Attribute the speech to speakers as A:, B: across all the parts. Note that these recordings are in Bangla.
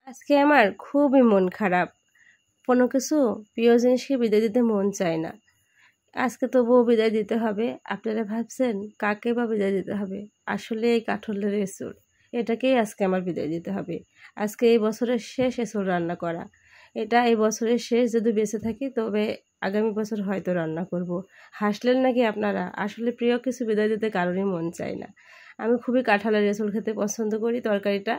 A: আজকে আমার খুবই মন খারাপ। কোনো কিছু প্রিয় জিনিসকে বিদায় দিতে মন চায় না। আজকে তবুও বিদায় দিতে হবে। আপনারা ভাবছেন কাকে বা বিদায় দিতে হবে? আসলে এই কাঠলের এঁচোড়, এটাকেই আজকে আমার বিদায় দিতে হবে। আজকে এই বছরের শেষ এঁচোড় রান্না করা। এটা এই বছরের শেষ, যদি বেঁচে থাকি তবে আগামী বছর হয়তো রান্না করব। হাসলেন নাকি আপনারা? আসলে প্রিয় কিছু বিদায় দিতে কারোরই মন চায় না। আমি খুবই কাঁঠালের এঁচোড় খেতে পছন্দ করি। তরকারিটা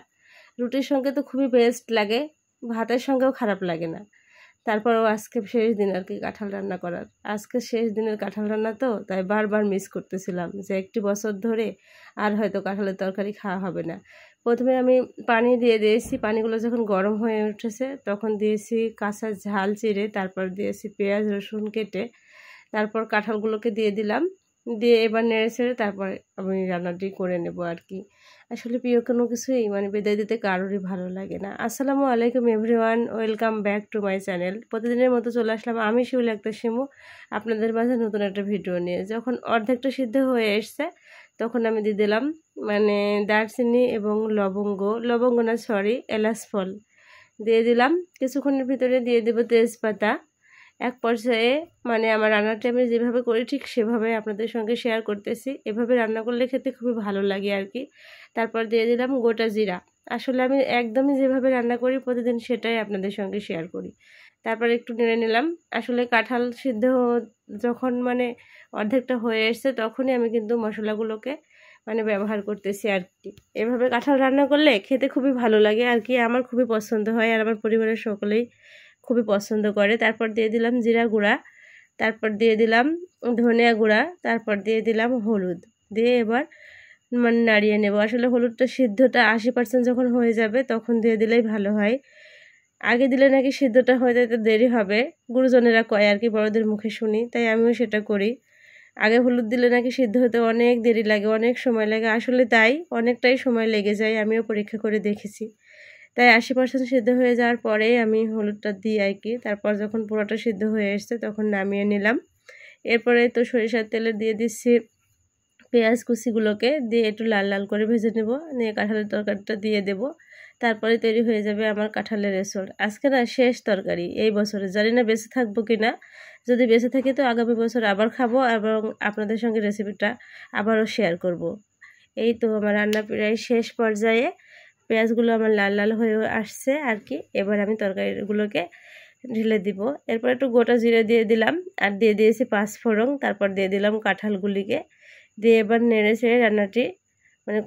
A: রুটির সঙ্গে তো খুবই বেস্ট লাগে, ভাতের সঙ্গেও খারাপ লাগে না। তারপরেও আজকে শেষ দিন আর কি কাঁঠাল রান্না করার। আজকে শেষ দিনের কাঁঠাল রান্না তো, তাই বারবার মিস করতেছিলাম যে একটি বছর ধরে আর হয়তো কাঁঠালের তরকারি খাওয়া হবে না। প্রথমে আমি পানি দিয়ে দিয়েছি, পানিগুলো যখন গরম হয়ে উঠেছে তখন দিয়েছি কাঁচা ঝাল চিড়ে, তারপর দিয়েছি পেঁয়াজ রসুন কেটে, তারপর কাঁঠালগুলোকে দিয়ে দিলাম। দিয়ে এবার নেড়ে ছেড়ে তারপর আমি রান্নাটি করে নেব আর কি। আসলে প্রিয় কোনো কিছুই বিদায় দিতে কারোরই ভালো লাগে না। আসসালামু আলাইকুম everyone, welcome back to my channel. প্রতিদিনের মতো চলে আসলাম আমি শিউলি আক্তার শিমু আপনাদের মাঝে নতুন একটা ভিডিও নিয়ে। যখন অর্ধেকটা সিদ্ধ হয়ে এসছে তখন আমি দিয়ে দিলাম দারচিনি এবং লবঙ্গ না সরি এলাচ ফল দিয়ে দিলাম। কিছুক্ষণের ভিতরে দিয়ে দেবো তেজপাতা। এক পর্যায়ে আমার রান্নাটা আমি যেভাবে করি ঠিক সেভাবে আপনাদের সঙ্গে শেয়ার করতেছি। এভাবে রান্না করলে খেতে খুবই ভালো লাগে আর কি। তারপর দিয়ে দিলাম গোটা জিরা। আসলে আমি একদমই যেভাবে রান্না করি প্রতিদিন সেটাই আপনাদের সঙ্গে শেয়ার করি। তারপর একটু নেড়ে নিলাম। আসলে কাঁঠাল সিদ্ধ যখন অর্ধেকটা হয়ে এসছে তখনই আমি কিন্তু মশলাগুলোকে ব্যবহার করতেছি আর কি। এভাবে কাঁঠাল রান্না করলে খেতে খুবই ভালো লাগে আর কি। আমার খুবই পছন্দ হয় আর আমার পরিবারের সকলেই খুবই পছন্দ করে। তারপর দিয়ে দিলাম জিরা গুঁড়া, তারপর দিয়ে দিলাম ধনিয়া গুঁড়া, তারপর দিয়ে দিলাম হলুদ। দিয়ে এবার নাড়িয়ে নেব। আসলে হলুদটা সিদ্ধটা 80% যখন হয়ে যাবে তখন দিয়ে দিলেই ভালো হয়। আগে দিলে নাকি সিদ্ধটা হয়ে যেতে দেরি হবে, গুরুজনেরা কয় আর কি, বড়দের মুখে শুনি, তাই আমিও সেটা করি। আগে হলুদ দিলে নাকি সিদ্ধ হতে অনেক দেরি লাগে, অনেক সময় লাগে। আসলে তাই, অনেকটাই সময় লেগে যায়, আমিও পরীক্ষা করে দেখেছি। তাই 80% সিদ্ধ হয়ে যাওয়ার পরেই আমি হলুদটা দিই আর কি। তারপর যখন পুরোটা সিদ্ধ হয়ে এসছে তখন নামিয়ে নিলাম। এরপরে তো সরিষার তেলে দিয়ে দিচ্ছি পেঁয়াজ কুচিগুলোকে, দিয়ে একটু লাল লাল করে ভেজে নেব। নিয়ে কাঁঠালের তরকারিটা দিয়ে দেব। তারপরে তৈরি হয়ে যাবে আমার কাঁঠালের এঁচোড়। আজকে না শেষ তরকারি এই বছরে, জানি না বেঁচে থাকবো কি না। যদি বেঁচে থাকি তো আগামী বছর আবার খাবো এবং আপনাদের সঙ্গে রেসিপিটা আবারও শেয়ার করব। এই তো আমার রান্না প্রায় শেষ পর্যায়ে, পেঁয়াজগুলো আমার লাল লাল হয়ে আসছে আর কি। এবার আমি তরকারিগুলোকে ঢেলে দিব। এরপর একটু গোটা জিরে দিয়ে দিলাম আর দিয়ে দিয়েছি 5 ফোড়ন। তারপর দিয়ে দিলাম কাঁঠালগুলিকে, দিয়ে এবার নেড়ে ছেড়ে রান্নাটি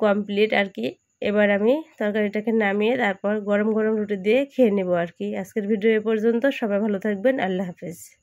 A: কমপ্লিট আর কি। এবার আমি তরকারিটাকে নামিয়ে তারপর গরম গরম রুটি দিয়ে খেয়ে নেব আর কি। আজকের ভিডিও এ পর্যন্ত। সবাই ভালো থাকবেন। আল্লাহ হাফেজ।